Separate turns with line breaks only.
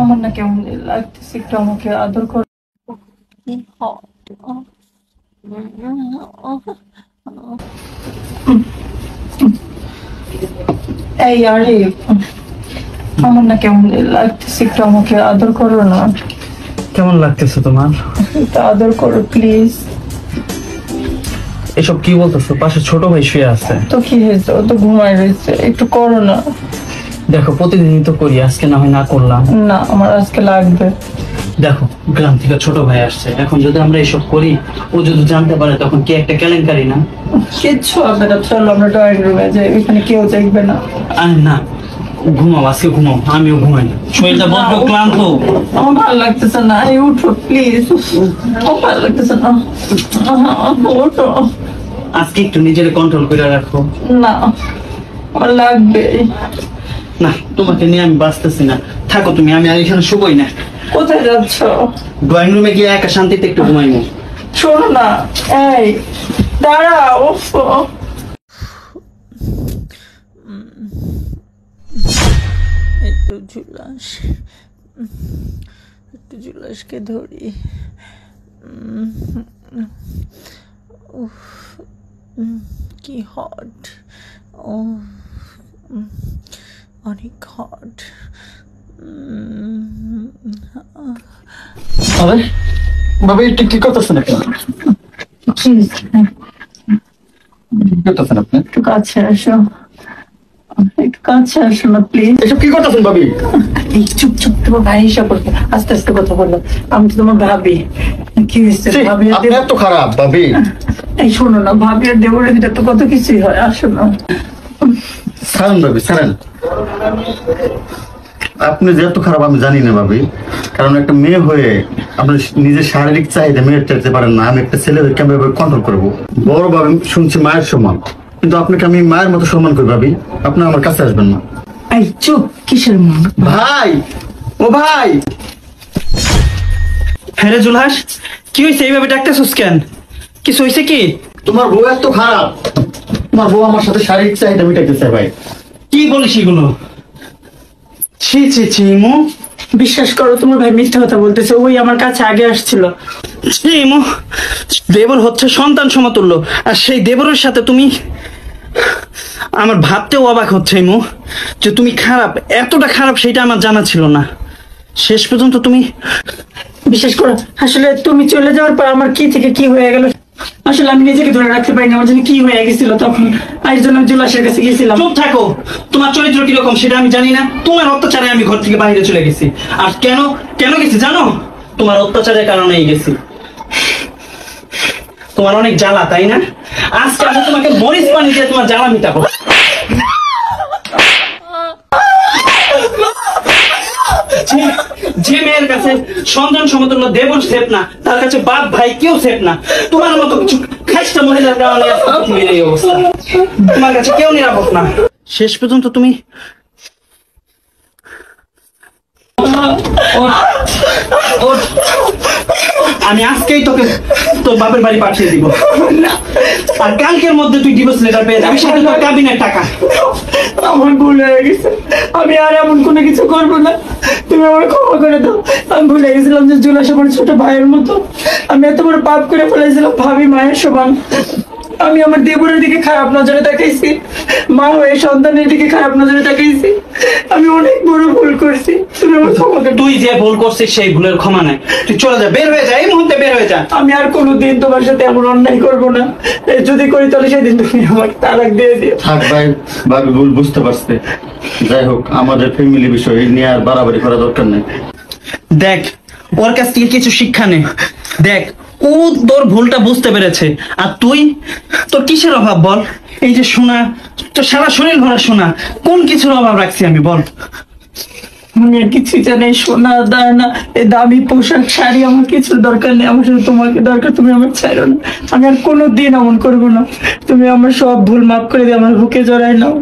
আমার না কেমন লাগতেছে, একটু আমাকে আদর কর। এই আরে, আমার না কেমন লাগতেছে, একটু আমাকে আদর করো না।
কেমন লাগতেছে তোমার?
একটু আদর করো প্লিজ।
এসব কি বলতেছো? পাশে ছোট ভাই শুয়ে আছে।
তো কি হয়েছে, ও তো ঘুমায় রয়েছে, একটু করো না।
দেখো প্রতিদিনই তো করি, আজকে না হয় না করলাম।
না, আমার আজকে লাগবে।
দেখো গ্রাম থেকে ছোট ভাই আসছে, এখন যদি আমরা এসব করি, ও যদি জানতে পারে তখন কি একটা কেলেঙ্কারি না?
কিচ্ছু হবে না, চলো আমরা ড্রয়িং রুমে যাই, ওইখানে কেউ দেখবে না।
আরে না, ঘুমাও, আজকে ঘুমাও, আমিও ঘুমাই। শরীরটা বড্ড ক্লান্ত।
আমার ভালো লাগতেছে না, এই উঠো প্লিজ। আমার ভালো লাগতেছে না, উঠো।
আজকে একটু নিজের কন্ট্রোল করে রাখো।
না, আমার লাগবে।
না, তোমাকে নিয়ে আমি বাঁচতেছি না, থাকো তুমি, আমি আর এখানে শুবোই না।
কোথায় যাচ্ছ?
ড্রয়িং রুমে গিয়ে একা শান্তিতে একটু ঘুমাইবো।
শোনো না, এই দাঁড়াও। একটু জুলাস, একটু জুলাসকে ধরি। কি হট, ও অনেক হট।
আরে বাবা, একটু কি করতেছেন আপনি?
একটু কাছে আসো, একটু কাছে আসো না প্লিজ।
এসব কি করতেছেন ভাবি?
এই চুপ চুপ, তোমার ভাই হিসাব করবে, আস্তে আস্তে কথা বললো। আমি তো তোমার ভাবি। কি হয়েছে ভাবি?
আপনি এত খারাপ ভাবি?
এই শোনো না, ভাবি আর দেবরের ভিতরে তো কত কিছুই হয়, আসো না।
ছাড়েন ভাবি, ছাড়েন। আপনি যে এত খারাপ আমি জানি না ভাবি, কারণ একটা মেয়ে হয়ে আপনি নিজের শারীরিক চাহিদা মেয়ের চাইতে পারেন না। আমি একটা ছেলে হয়ে কেমন কন্ট্রোল করবো? বড় ভাবে শুনছি মায়ের সম্মান, কিন্তু আপনাকে আমি মায়ের মতো সম্মান করি ভাবি। আপনি আমার কাছে আসবেন না।
এই চুপ, কিসের মা?
ভাই, ও ভাই।
হ্যাঁ রে জুলহাস, কি হয়েছে? এইভাবে ডাকতেছিস কেন? কিছু হয়েছে কি?
তোমার বউ এত খারাপ, তোমার বউ আমার সাথে শারীরিক চাহিদা মিটাইতেছে ভাই।
কি বলিস এগুলো? ছি ছি ছি ইমু,
বিশ্বাস করো, তোমার ভাই মিথ্যা কথা বলতেছে। ওই আমার কাছে আগে আসছিল।
ছি ইমু, দেবর হচ্ছে সন্তান সমতুল্য, আর সেই দেবরের সাথে তুমি। আমার ভাবতেও অবাক হচ্ছে ইমু, যে তুমি খারাপ, এতটা খারাপ সেটা আমার জানা ছিল না। শেষ পর্যন্ত তুমি।
বিশ্বাস করো, আসলে তুমি চলে যাওয়ার পর আমার কি থেকে কি হয়ে গেল, আসলে আমি নিজেকে ধরে রাখতে পারিনি। আমার জন্য কি হয়ে গেছিল তখন, এই জন্য আমি জুলাসের কাছে গেছিলাম।
চুপ থাকো, তোমার চরিত্র কিরকম সেটা আমি জানি না। তোমার অত্যাচারে আমি ঘর থেকে বাইরে চলে গেছি। আর কেন কেন গেছি জানো? তোমার অত্যাচারের কারণেই গেছি। তোমার অনেক জ্বালা, তাই না? আজকে আমি তোমাকে মরিচ পানি দিয়ে তোমার জ্বালা মিটাবো। যে মেয়ের কাছে সন্তান সমতুল্য দেবর সেফ না, তার কাছে বাপ ভাই কেউ সেফ না। তোমার মতো কিছু খাইস্টা মহিলার কারণে পৃথিবীর এই অবস্থা। তোমার কাছে কেউ নিরাপদ না। শেষ পর্যন্ত তুমি। আমি আজকেই তোকে তোর বাপের বাড়ি পাঠিয়ে দিব, আর কালকের মধ্যে তুই ডিভোর্স লেটার পেয়ে যাবি, সাথে তোর কাবিনের টাকা।
আমার ভুল হয়ে গেছে, আমি আর এমন কোনো কিছু করবো না। তুমি আমার ক্ষমা করে দাও। আমি ভুলে গেছিলাম যে জুলাস আমার ছোট ভাইয়ের মতো। আমি এত বড় পাপ করে ফেলেছিলাম, ভাবি মায়ের সমান। আমি আমার দেবরের দিকে খারাপ নজরে তাকাইছি, মা হয়ে সন্তানের দিকে খারাপ নজরে তাকাইছি। আমি অনেক বড় ভুল করছি, তুমি আমার ক্ষমা করে দাও।
তুই যে ভুল করছিস সেই ভুলের ক্ষমা নাই। তুই চলে যা, বের হয়ে যা, এই মুহূর্তে বের হয়ে যা।
আমি আর কোনোদিন তোমার সাথে এমন অন্যায় করবো না। যদি করি তাহলে সেদিন তুমি আমাকে তালাক দিয়ে দিও।
থাক ভাই, ভাবি ভুল বুঝতে পারছে। যাই হোক, আমাদের ফ্যামিলি বিষয় এই নিয়ে আর বাড়াবাড়ি করা দরকার নেই।
দেখ, ওর কাছ থেকে কিছু শিক্ষা নে। দেখ, ও তোর ভুলটা বুঝতে পেরেছে, আর তুই তোর কিসের অভাব বল? এই যে সোনা, তোর সারা শরীর ভরা সোনা, কোন কিছুর অভাব রাখছি আমি বল?
আমি আর কিছুই জানি, সোনা দানা, এই দামি পোশাক শাড়ি, আমার কিছু দরকার নেই। আমার শুধু তোমাকে দরকার, তুমি আমার ছাড়ো না। আমি আর কোনোদিন এমন করবো না। তুমি আমার সব ভুল মাফ করে দিয়ে আমার বুকে জড়াই নাও।